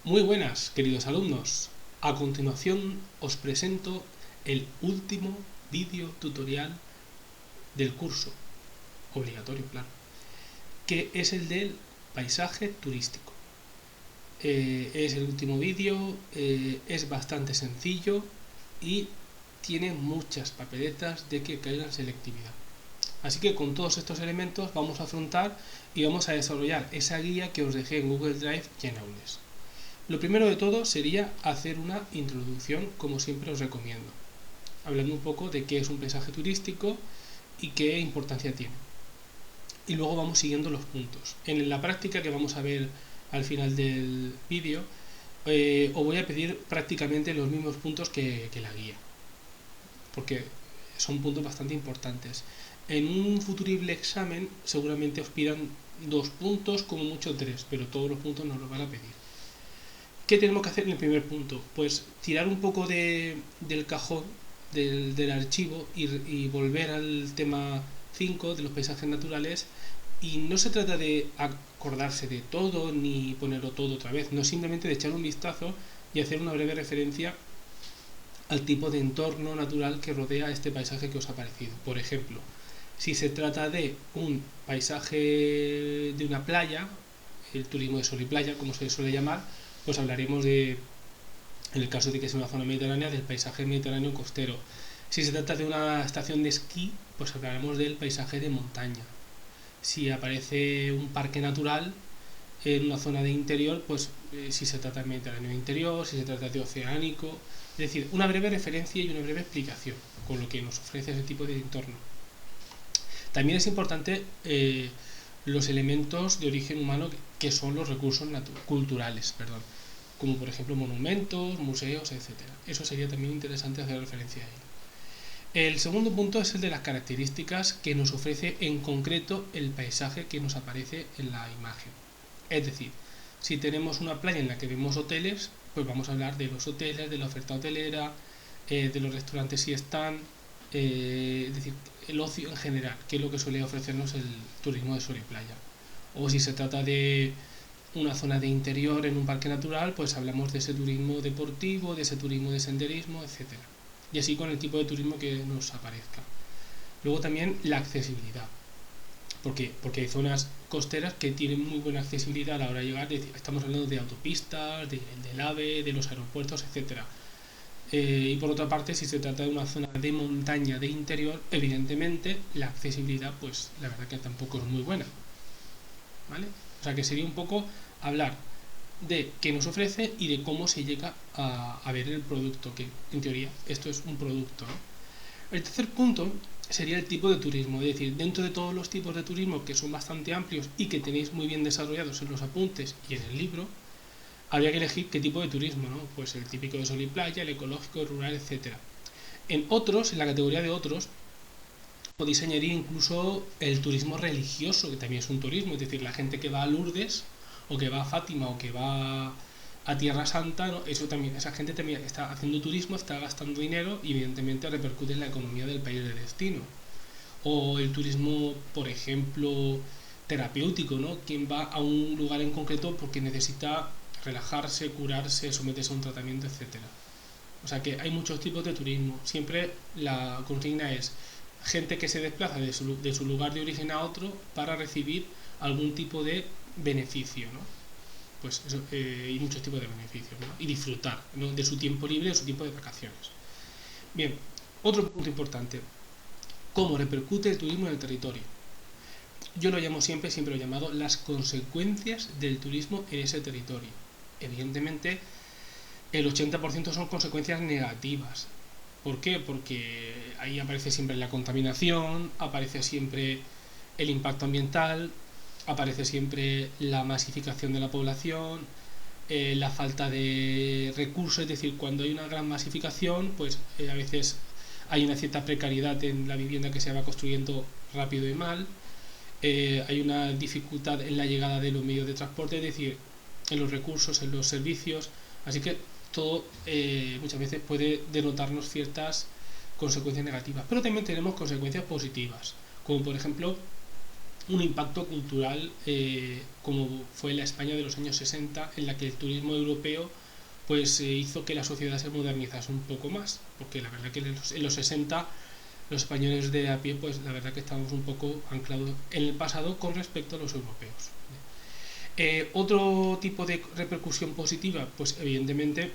Muy buenas, queridos alumnos. A continuación os presento el último vídeo tutorial del curso, obligatorio, claro, que es el del paisaje turístico. Es el último vídeo, es bastante sencillo y tiene muchas papeletas de que caigan selectividad. Así que con todos estos elementos vamos a afrontar y vamos a desarrollar esa guía que os dejé en Google Drive y en Aules. Lo primero de todo sería hacer una introducción, como siempre os recomiendo, hablando un poco de qué es un paisaje turístico y qué importancia tiene. Y luego vamos siguiendo los puntos. En la práctica que vamos a ver al final del vídeo, os voy a pedir prácticamente los mismos puntos que la guía, porque son puntos bastante importantes. En un futurible examen seguramente os pidan 2 puntos, como mucho 3, pero todos los puntos nos los van a pedir. ¿Qué tenemos que hacer en el primer punto? Pues tirar un poco del cajón del archivo y volver al tema 5 de los paisajes naturales. Y no se trata de acordarse de todo ni ponerlo todo otra vez, no, simplemente de echar un vistazo y hacer una breve referencia al tipo de entorno natural que rodea este paisaje que os ha parecido. Por ejemplo, si se trata de un paisaje de una playa, el turismo de sol y playa, como se suele llamar, pues hablaremos de, en el caso de que sea una zona mediterránea, del paisaje mediterráneo costero. Si se trata de una estación de esquí, pues hablaremos del paisaje de montaña. Si aparece un parque natural en una zona de interior, pues si se trata de Mediterráneo interior, si se trata de oceánico, es decir, una breve referencia y una breve explicación con lo que nos ofrece ese tipo de entorno. También es importante los elementos de origen humano que son los recursos culturales, como por ejemplo monumentos, museos, etcétera. Eso sería también interesante hacer referencia a ello. El segundo punto es el de las características que nos ofrece en concreto el paisaje que nos aparece en la imagen. Es decir, si tenemos una playa en la que vemos hoteles, pues vamos a hablar de los hoteles, de la oferta hotelera, de los restaurantes si están, es decir, el ocio en general, que es lo que suele ofrecernos el turismo de sol y playa. O si se trata de una zona de interior en un parque natural, pues hablamos de ese turismo deportivo, de ese turismo de senderismo, etcétera. Y así con el tipo de turismo que nos aparezca. Luego también la accesibilidad. ¿Por qué? Porque hay zonas costeras que tienen muy buena accesibilidad a la hora de llegar. Estamos hablando de autopistas, del AVE, de los aeropuertos, etcétera. Y por otra parte, si se trata de una zona de montaña de interior, evidentemente la accesibilidad, pues la verdad que tampoco es muy buena, ¿vale? O sea que sería un poco hablar de qué nos ofrece y de cómo se llega a ver el producto, que en teoría esto es un producto, ¿no? El tercer punto sería el tipo de turismo, es decir, dentro de todos los tipos de turismo que son bastante amplios y que tenéis muy bien desarrollados en los apuntes y en el libro, habría que elegir qué tipo de turismo, ¿no? Pues el típico de sol y playa, el ecológico, el rural, etcétera. En otros, en la categoría de otros, podéis añadir incluso el turismo religioso, que también es un turismo, es decir, la gente que va a Lourdes o que va a Fátima o que va a Tierra Santa, ¿no? Eso también, esa gente también está haciendo turismo, está gastando dinero y evidentemente repercute en la economía del país de destino. O el turismo, por ejemplo, terapéutico, ¿no? Quien va a un lugar en concreto porque necesita relajarse, curarse, someterse a un tratamiento, etcétera. O sea que hay muchos tipos de turismo. Siempre la consigna es gente que se desplaza de su lugar de origen a otro para recibir algún tipo de beneficio, ¿no? Pues eso, hay muchos tipos de beneficios, ¿no? Y disfrutar, ¿no?, de su tiempo libre, de su tiempo de vacaciones. Bien, otro punto importante: cómo repercute el turismo en el territorio. Yo lo llamo siempre lo he llamado las consecuencias del turismo en ese territorio. Evidentemente, el 80% son consecuencias negativas. ¿Por qué? Porque ahí aparece siempre la contaminación, aparece siempre el impacto ambiental, aparece siempre la masificación de la población, la falta de recursos, es decir, cuando hay una gran masificación, pues a veces hay una cierta precariedad en la vivienda que se va construyendo rápido y mal, hay una dificultad en la llegada de los medios de transporte, es decir, en los recursos, en los servicios, así que todo muchas veces puede denotarnos ciertas consecuencias negativas, pero también tenemos consecuencias positivas, como por ejemplo un impacto cultural como fue la España de los años 60, en la que el turismo europeo pues hizo que la sociedad se modernizase un poco más, porque la verdad que en los 60 los españoles de a pie, pues la verdad que estábamos un poco anclados en el pasado con respecto a los europeos. Otro tipo de repercusión positiva, pues evidentemente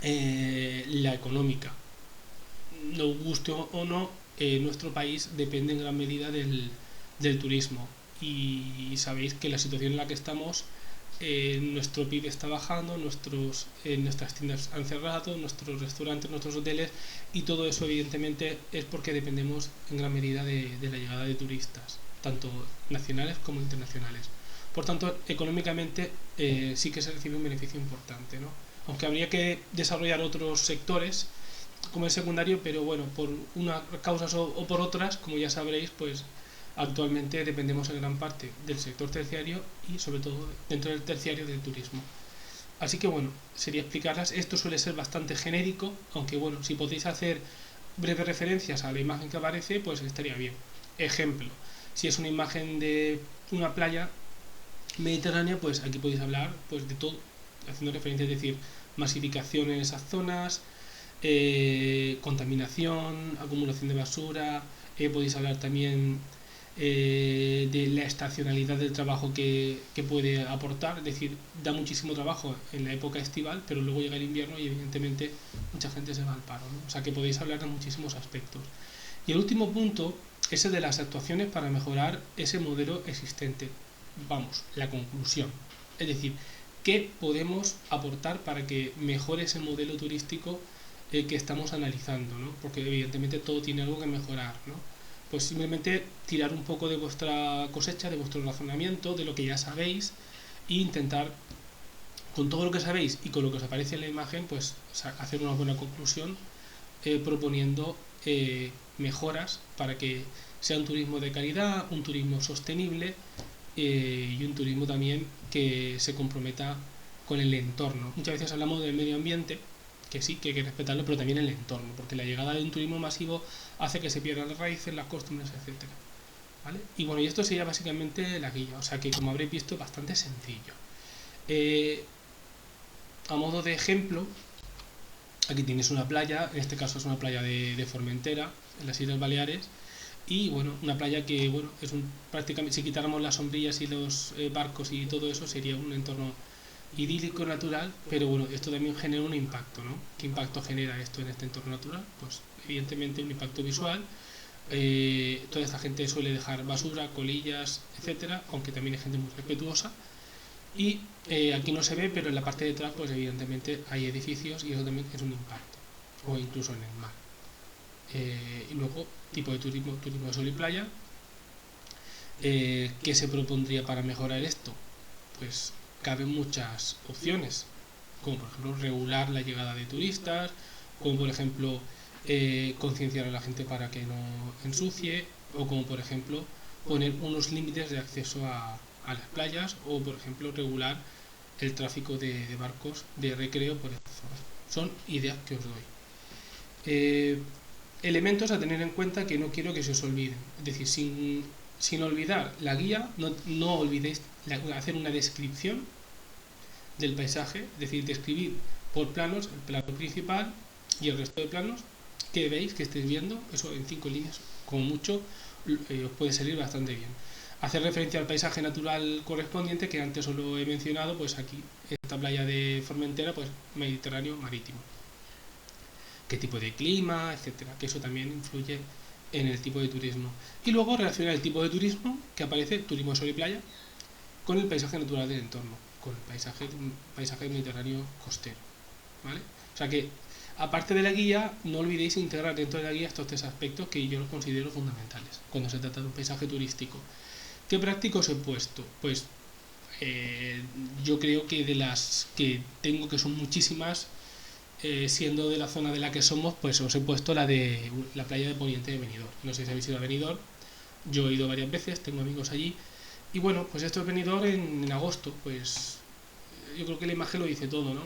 la económica. Nos guste o no, nuestro país depende en gran medida del turismo, y sabéis que la situación en la que estamos, nuestro PIB está bajando, nuestras tiendas han cerrado, nuestros restaurantes, nuestros hoteles, y todo eso evidentemente es porque dependemos en gran medida de la llegada de turistas, tanto nacionales como internacionales. Por tanto, económicamente sí que se recibe un beneficio importante, ¿no? Aunque habría que desarrollar otros sectores como el secundario, pero bueno, por unas causas o por otras, como ya sabréis, pues actualmente dependemos en gran parte del sector terciario, y sobre todo dentro del terciario del turismo. Así que bueno, sería explicarlas. Esto suele ser bastante genérico, aunque bueno, si podéis hacer breves referencias a la imagen que aparece, pues estaría bien. Ejemplo, si es una imagen de una playa mediterránea, pues aquí podéis hablar pues de todo, haciendo referencia, es decir, masificación en esas zonas, contaminación, acumulación de basura, podéis hablar también de la estacionalidad del trabajo que puede aportar, es decir, da muchísimo trabajo en la época estival, pero luego llega el invierno y evidentemente mucha gente se va al paro, ¿no? O sea que podéis hablar de muchísimos aspectos. Y el último punto es el de las actuaciones para mejorar ese modelo existente. Vamos, la conclusión. Es decir, ¿qué podemos aportar para que mejore ese modelo turístico que estamos analizando, ¿no? Porque evidentemente todo tiene algo que mejorar, ¿no? Pues simplemente tirar un poco de vuestra cosecha, de vuestro razonamiento, de lo que ya sabéis, e intentar, con todo lo que sabéis y con lo que os aparece en la imagen, pues hacer una buena conclusión, proponiendo mejoras para que sea un turismo de calidad, un turismo sostenible, y un turismo también que se comprometa con el entorno. Muchas veces hablamos del medio ambiente, que sí, que hay que respetarlo, pero también el entorno, porque la llegada de un turismo masivo hace que se pierdan las raíces, las costumbres, etcétera. ¿Vale? Y bueno, y esto sería básicamente la guía, o sea que como habréis visto, bastante sencillo. A modo de ejemplo, aquí tienes una playa, en este caso es una playa de Formentera, en las Islas Baleares, y bueno, una playa que bueno, prácticamente, si quitáramos las sombrillas y los barcos y todo eso, sería un entorno idílico, natural, pero bueno, esto también genera un impacto, ¿no? ¿Qué impacto genera esto en este entorno natural? Pues evidentemente un impacto visual. Toda esta gente suele dejar basura, colillas, etcétera, aunque también hay gente muy respetuosa. Y aquí no se ve, pero en la parte de atrás, pues evidentemente hay edificios, y eso también es un impacto, o incluso en el mar. Y luego, tipo de turismo, turismo de sol y playa. ¿Qué se propondría para mejorar esto? Pues caben muchas opciones, como por ejemplo regular la llegada de turistas, como por ejemplo concienciar a la gente para que no ensucie, o como por ejemplo poner unos límites de acceso a las playas, o por ejemplo regular el tráfico de barcos de recreo por esta zona. Son ideas que os doy. Elementos a tener en cuenta que no quiero que se os olviden, es decir, sin olvidar la guía, no olvidéis hacer una descripción del paisaje, es decir, describir por planos el plano principal y el resto de planos que veis, que estéis viendo, eso en 5 líneas, como mucho, os puede salir bastante bien. Hacer referencia al paisaje natural correspondiente, que antes os lo he mencionado, pues aquí, esta playa de Formentera, pues Mediterráneo marítimo. Qué tipo de clima, etcétera, que eso también influye en el tipo de turismo. Y luego relacionar el tipo de turismo que aparece, turismo de sol y playa, con el paisaje natural del entorno, con el paisaje mediterráneo costero, ¿vale? O sea que, aparte de la guía, no olvidéis integrar dentro de la guía estos 3 aspectos que yo los considero fundamentales cuando se trata de un paisaje turístico. ¿Qué prácticos he puesto? Pues yo creo que de las que tengo, que son muchísimas, siendo de la zona de la que somos, pues os he puesto la de la playa de Poniente de Benidorm. No sé si habéis ido a Benidorm, yo he ido varias veces, tengo amigos allí. Y bueno, pues esto es Benidorm en agosto, pues yo creo que la imagen lo dice todo, ¿no?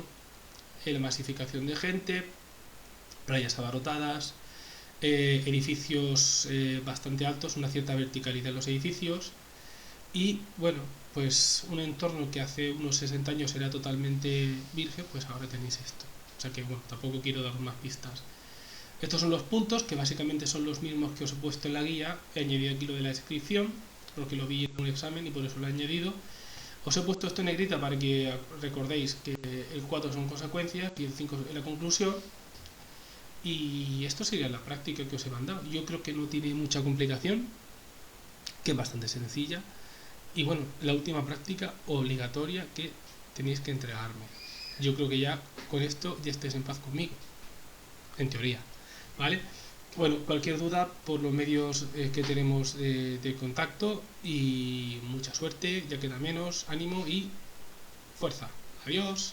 La masificación de gente, playas abarrotadas, edificios bastante altos, una cierta verticalidad en los edificios y bueno, pues un entorno que hace unos 60 años era totalmente virgen, pues ahora tenéis esto. O sea que bueno, tampoco quiero dar más pistas. Estos son los puntos, que básicamente son los mismos que os he puesto en la guía. He añadido aquí lo de la descripción, porque lo vi en un examen y por eso lo he añadido. Os he puesto esto en negrita para que recordéis que el 4 son consecuencias y el 5 es la conclusión. Y esto sería la práctica que os he mandado. Yo creo que no tiene mucha complicación, que es bastante sencilla. Y bueno, la última práctica obligatoria que tenéis que entregarme. Yo creo que ya con esto ya estéis en paz conmigo, en teoría. ¿Vale? Bueno, cualquier duda por los medios que tenemos de contacto y mucha suerte, ya queda menos, ánimo y fuerza. Adiós.